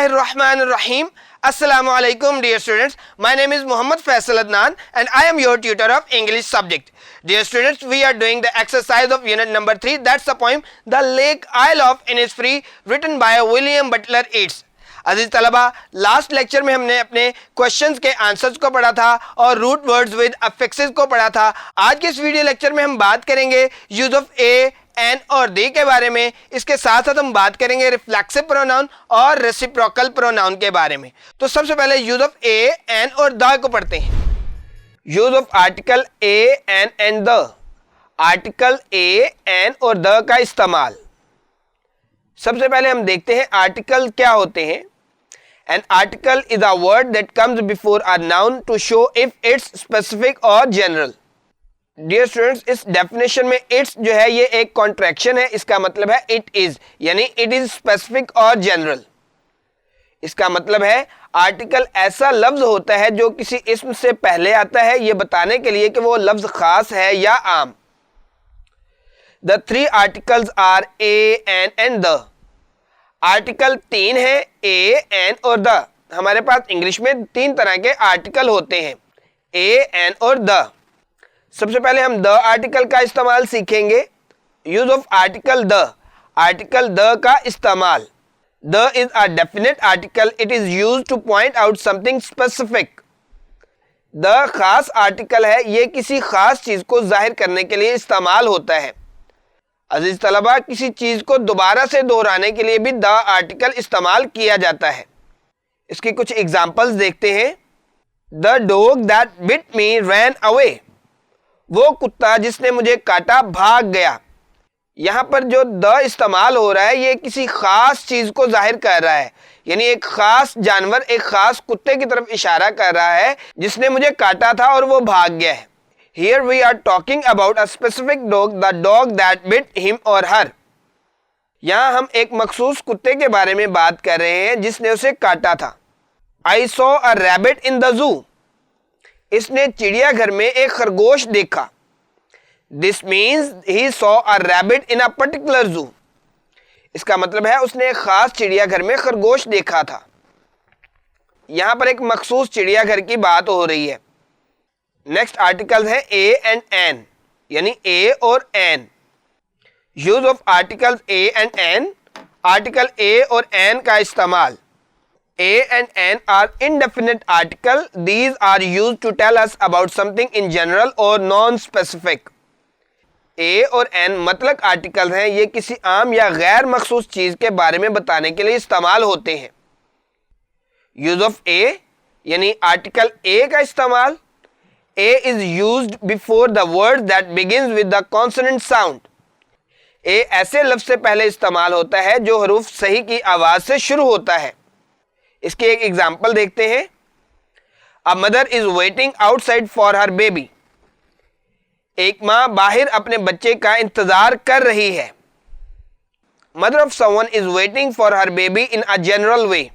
Bismillahirrahmanirrahim. Assalamu alaikum dear students. My name is Muhammad Faisal Adnan and I am your tutor of English subject. Dear students, we are doing the exercise of unit number 3. That's the poem The Lake Isle of Innisfree written by William Butler Yeats. अजीज तलबा, last lecture में हमने अपने questions के answers को पढ़ा था और root words with affixes को पढ़ा था. आज के इस वीडियो लेक्चर में हम बात करेंगे यूज ऑफ ए, एन और दे के बारे में. इसके साथ साथ हम बात करेंगे रिफ्लेक्सिव प्रोनाउन और रेसिप्रोकल प्रोनाउन के बारे में. तो सबसे पहले यूज ऑफ ए, एन और द को पढ़ते हैं. Use of article a, an and the. Article a, an और द का इस्तेमाल. सबसे पहले हम देखते हैं आर्टिकल क्या होते हैं. An article is a word that comes before a noun to show if it's specific or general. Dear students, इस definition में it's जो है ये एक contraction है. इसका मतलब है it is, यानी it is specific और general. इसका मतलब है आर्टिकल ऐसा लफ्ज होता है जो किसी इस्म से पहले आता है ये बताने के लिए कि वो लफ्ज खास है या आम. The three articles are a, an and the. Article तीन है, ए, एन और द. हमारे पास इंग्लिश में तीन तरह के आर्टिकल होते हैं, ए, एन और द. सबसे पहले हम द आर्टिकल का इस्तेमाल सीखेंगे. Use of article the. Article the का इस्तेमाल. The is a definite article. It is used two point out something specific. The खास आर्टिकल है, ये किसी खास चीज को जाहिर करने के लिए इस्तेमाल होता है. अजीज तलबा, किसी चीज को दोबारा से दोहराने के लिए भी द आर्टिकल इस्तेमाल किया जाता है. इसकी कुछ एग्जांपल्स देखते हैं. The dog that bit me ran away. वो कुत्ता जिसने मुझे काटा भाग गया. यहां पर जो द इस्तेमाल हो रहा है ये किसी खास चीज को जाहिर कर रहा है, यानी एक खास जानवर, एक खास कुत्ते की तरफ इशारा कर रहा है जिसने मुझे काटा था और वो भाग गया है. Here we are talking about a specific dog, the dog that bit him or her. यहाँ हम एक मखसूस कुत्ते के बारे में बात कर रहे हैं जिसने उसे काटा था. I saw a rabbit in the zoo. इसने चिड़ियाघर में एक खरगोश देखा. This means he saw a rabbit in a particular zoo. इसका मतलब है उसने एक खास चिड़ियाघर में खरगोश देखा था. यहाँ पर एक मखसूस चिड़ियाघर की बात हो रही है. नेक्स्ट आर्टिकल है ए एंड एन, यानी ए और an. Use of articles a and an. Article a और एन का इस्तेमाल. A and an are indefinite article. These are used to tell us about something in general और non specific. A और an मतलब article हैं, ये किसी आम या गैर मखसूस चीज के बारे में बताने के लिए इस्तेमाल होते हैं. यूज ऑफ ए, यानी आर्टिकल ए का इस्तेमाल. A is used before the word that begins with the consonant sound. A ऐसे लफ्ज से पहले इस्तेमाल होता है जो हरूफ सही की आवाज से शुरू होता है. इसकी एक एग्जांपल देखते हैं. A mother is waiting outside for her baby. एक माँ बाहर अपने बच्चे का इंतजार कर रही है. Mother of someone is waiting for her baby in a general way.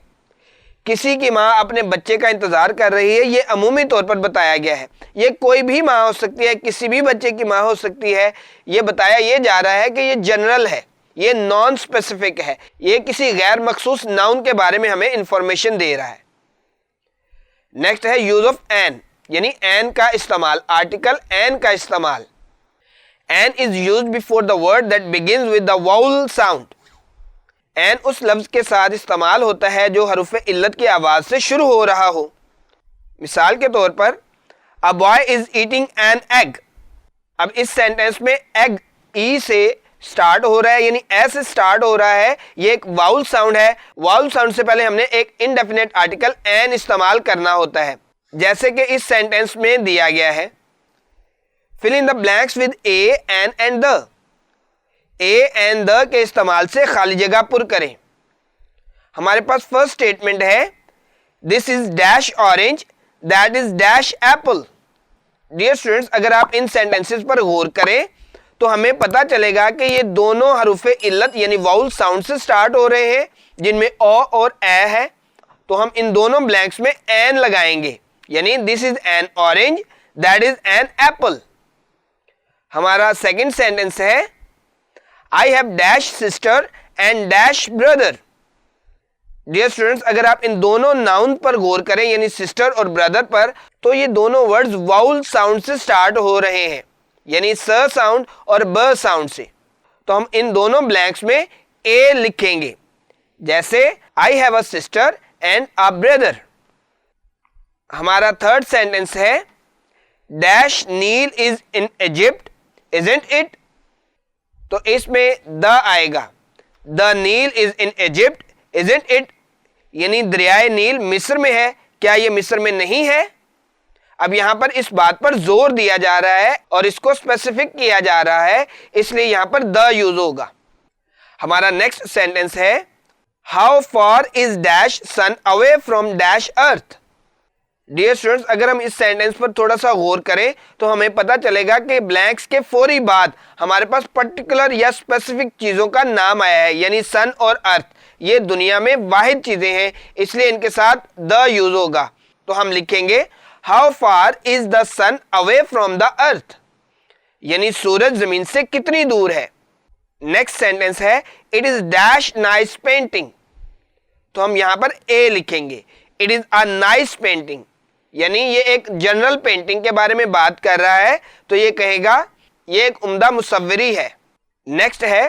किसी की माँ अपने बच्चे का इंतजार कर रही है, ये अमूमी तौर पर बताया गया है. ये कोई भी माँ हो सकती है, किसी भी बच्चे की माँ हो सकती है. ये बताया ये जा रहा है कि ये जनरल है, ये नॉन स्पेसिफिक है, ये किसी गैर मखसूस नाउन के बारे में हमें इंफॉर्मेशन दे रहा है. नेक्स्ट है यूज ऑफ एन, यानी एन का इस्तेमाल. आर्टिकल एन का इस्तेमाल. An is used before the word that begins with the vowel sound. An उस लफ्ज के साथ इस्तेमाल होता है जो हरूफ इल्लत की आवाज से शुरू हो रहा हो. मिसाल के तौर पर a boy is eating an egg. अब इस सेंटेंस में एग ई से स्टार्ट हो रहा है, यानी ए से स्टार्ट हो रहा है. ये एक वाउल साउंड है. वाउल साउंड से पहले हमने एक इनडेफिनेट आर्टिकल एन इस्तेमाल करना होता है, जैसे कि इस सेंटेंस में दिया गया है. Fill in the blanks with a, an and the. A and the के इस्तेमाल से खाली जगह पुर करें. हमारे पास फर्स्ट स्टेटमेंट है this is dash orange, that is dash apple. Dear students, अगर आप इन सेंटेंसेस पर गौर करें तो हमें पता चलेगा कि ये दोनों हरूफे इल्लत यानी वाउल साउंड से स्टार्ट हो रहे हैं, जिनमें ओ और ए है. तो हम इन दोनों ब्लैंक्स में एन लगाएंगे, यानी this is an orange, that is an apple. हमारा सेकंड सेंटेंस है I have dash sister and dash brother. Dear students, अगर आप इन दोनों नाउन पर गौर करें यानी सिस्टर और ब्रदर पर, तो ये दोनों वर्ड्स वाउल साउंड से स्टार्ट हो रहे हैं, यानी स साउंड और ब साउंड से। तो हम इन दोनों ब्लैंक्स में ए लिखेंगे, जैसे I have a sister and a brother. हमारा थर्ड सेंटेंस है dash Nile is in Egypt isn't it. तो इसमें द आएगा, the Nile is in Egypt isn't it, यानी दरियाए नील मिस्र में है, क्या ये मिस्र में नहीं है? अब यहां पर इस बात पर जोर दिया जा रहा है और इसको स्पेसिफिक किया जा रहा है, इसलिए यहां पर द यूज होगा। हमारा नेक्स्ट सेंटेंस है how far is dash sun away from dash earth. Dear students, अगर हम इस सेंटेंस पर थोड़ा सा गौर करें तो हमें पता चलेगा कि ब्लैंक्स के फौरी बाद हमारे पास पर्टिकुलर या स्पेसिफिक चीजों का नाम आया है, यानी सन और अर्थ ये दुनिया में वाहिद चीजें हैं, इसलिए इनके साथ द यूज होगा। तो हम लिखेंगे how far is the sun away from the earth, यानी सूरज जमीन से कितनी दूर है। नेक्स्ट सेंटेंस है it is dash nice painting. तो हम यहां पर ए लिखेंगे, it is a nice painting, यानी ये एक जनरल पेंटिंग के बारे में बात कर रहा है, तो ये कहेगा ये एक उम्दा मुसव्विरी है। नेक्स्ट है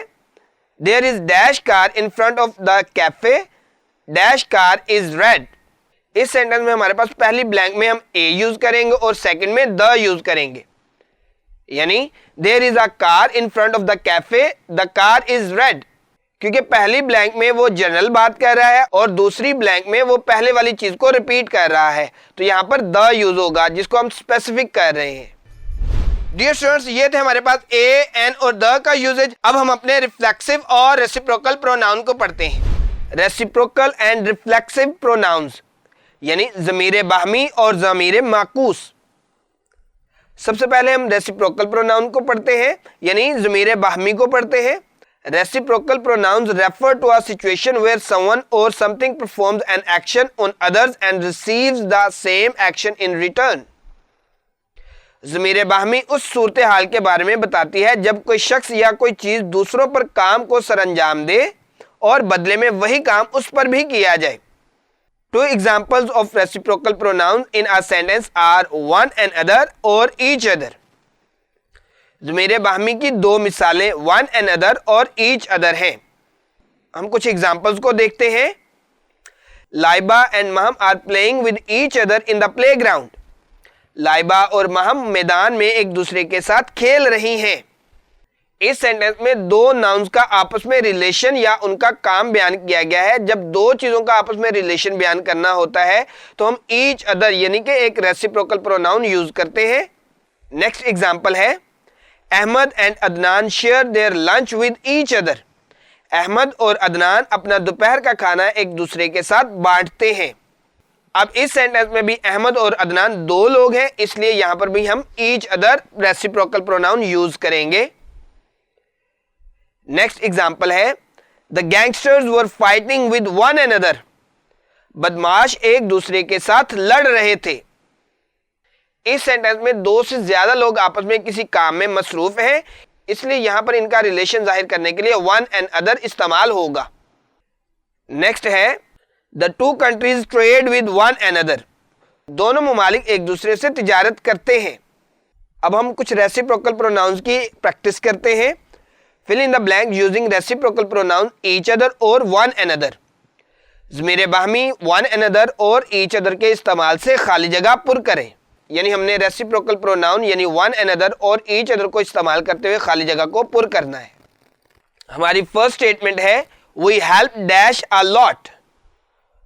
there is dash car in front of the cafe dash car is red. इस सेंटेंस में हमारे पास पहली ब्लैंक में हम ए यूज करेंगे और सेकंड में द यूज करेंगे, यानी there is a car in front of the cafe the car is red, क्योंकि पहली ब्लैंक में वो जनरल बात कर रहा है और दूसरी ब्लैंक में वो पहले वाली चीज को रिपीट कर रहा है, तो यहां पर द यूज होगा जिसको हम स्पेसिफिक कर रहे हैं। डियर स्टूडेंट्स, ये थे हमारे पास ए, एन और द का यूजेज। अब हम अपने रिफ्लेक्सिव और रेसिप्रोकल प्रोनाउन को पढ़ते हैं। रेसिप्रोकल एंड रिफ्लेक्सिव प्रोनाउंस, यानी ज़मीर बाहमी और ज़मीर माकूस। सबसे पहले हम रेसिप्रोकल प्रोनाउन को पढ़ते हैं, यानी ज़मीर बाहमी को पढ़ते हैं। Reciprocal pronouns refer to a situation where someone or something performs an action on others and receives the same action in return. ज़मीर बाहमी उस सूरत हाल के बारे में बताती है जब कोई शख्स या कोई चीज दूसरों पर काम को सरअंजाम दे और बदले में वही काम उस पर भी किया जाए। Two examples of reciprocal pronouns in a sentence are one and other or each other. ज़मीर बाहमी की दो मिसालें वन एंड अदर और ईच अदर हैं। हम कुछ एग्जाम्पल्स को देखते हैं। Laiba and Maham are playing with each other in the playground. Laiba और महम मैदान में एक दूसरे के साथ खेल रही हैं। इस सेंटेंस में दो नाउन्स का आपस में रिलेशन या उनका काम बयान किया गया है। जब दो चीजों का आपस में रिलेशन बयान करना होता है तो हम ईच अदर यानी कि एक रेसिप्रोकल प्रोनाउन यूज करते हैं। नेक्स्ट एग्जाम्पल है Ahmed and Adnan share their lunch with each other. Ahmed और अदनान अपना दोपहर का खाना एक दूसरे के साथ बांटते हैं। अब इस सेंटेंस में भी अहमद और अदनान दो लोग हैं, इसलिए यहां पर भी हम each other reciprocal pronoun use करेंगे। नेक्स्ट एग्जाम्पल है the gangsters were fighting with one another. बदमाश एक दूसरे के साथ लड़ रहे थे। इस सेंटेंस में दो से ज्यादा लोग आपस में किसी काम में मसरूफ हैं, इसलिए यहां पर इनका रिलेशन जाहिर करने के लिए वन एंड अदर इस्तेमाल होगा। नेक्स्ट है the two countries trade with one another. दोनों ममालिक एक दूसरे से तिजारत करते हैं। अब हम कुछ रेसिप्रोकल प्रोनाउंस की प्रैक्टिस करते हैं। Fill in the blank using reciprocal pronoun each other और वन अनदर। ज़मीर बाहमी वन अनदर और ईच अदर के इस्तेमाल से खाली जगह पुर करें, यानी हमने रेसिप्रोकल प्रोनाउन यानी वन अनदर और ईच अदर को इस्तेमाल करते हुए खाली जगह को पुर करना है। हमारी फर्स्ट स्टेटमेंट है we help dash a lot.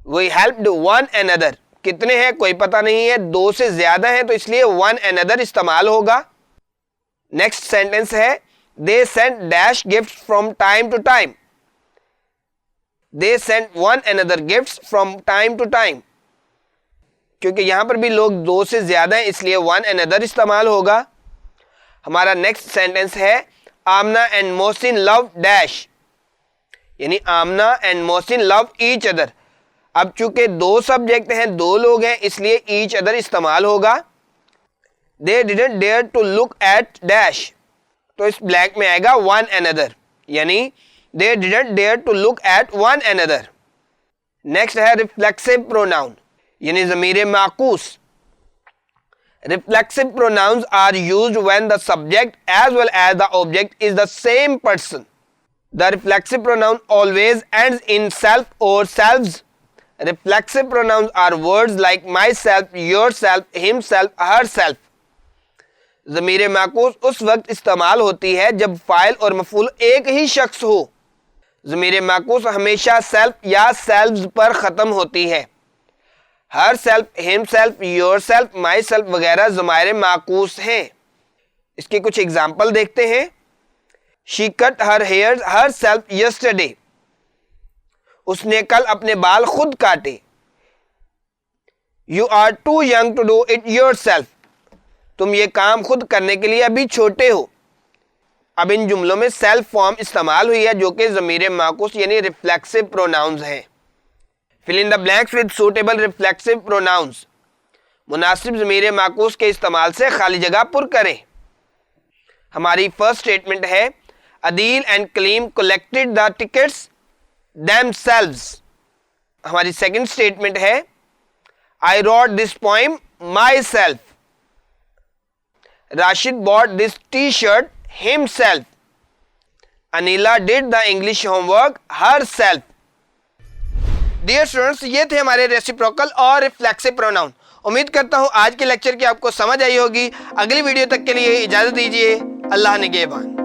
We helped one another. कितने हैं कोई पता नहीं है, दो से ज्यादा हैं तो इसलिए वन अनदर इस्तेमाल होगा। नेक्स्ट सेंटेंस है they sent dash gift from time to time. They sent one another gift from time to time. क्योंकि यहां पर भी लोग दो से ज्यादा हैं इसलिए वन अनदर इस्तेमाल होगा। हमारा नेक्स्ट सेंटेंस है Aamna and Mohsin love dash, यानी Aamna and Mohsin love each other. अब चूंकि दो सब्जेक्ट हैं, दो लोग हैं, इसलिए ईच अदर इस्तेमाल होगा। They didn't dare to look at dash, तो इस ब्लैंक में आएगा वन अनदर, यानी they didn't dare to look at one another. Next है रिफ्लेक्सिव प्रोनाउन यानी ज़मीर माकूस। Reflexive pronouns are used when the subject as well as the object is the same person. The reflexive pronoun always ends in self or selves. Reflexive pronouns are words like myself, yourself, himself, herself. ज़मीर माकूस उस वक्त इस्तेमाल होती है जब file और मफूल एक ही शख्स हो। ज़मीर माकूस हमेशा सेल्फ या सेल्व्स पर ख़त्म होती है। Herself, himself, yourself, myself वगैरह ज़माइर माकूस हैं। इसके कुछ एग्जाम्पल देखते हैं। She cut her hair herself yesterday. उसने कल अपने बाल खुद काटे। You are too young to do it yourself. तुम ये काम खुद करने के लिए अभी छोटे हो। अब इन जुमलों में सेल्फ फॉर्म इस्तेमाल हुई है जो कि ज़मीर माकूस यानी रिफ्लेक्सिव प्रोनाउंस हैं। Fill in the blanks with suitable reflexive pronouns. मुनासिब ज़मीर माकूस के इस्तेमाल से खाली जगह पुर करें। हमारी फर्स्ट स्टेटमेंट है Adeel and Kaleem collected the tickets themselves. हमारी सेकंड स्टेटमेंट है I wrote this poem myself. Rashid bought this T-shirt himself. Anila did the English homework herself. Dear students, ये थे हमारे रेसिप्रोकल और रिफ्लेक्सिव प्रोनाउन। उम्मीद करता हूँ आज के लेक्चर की आपको समझ आई होगी। अगली वीडियो तक के लिए इजाज़त दीजिए। अल्लाह निगहबान।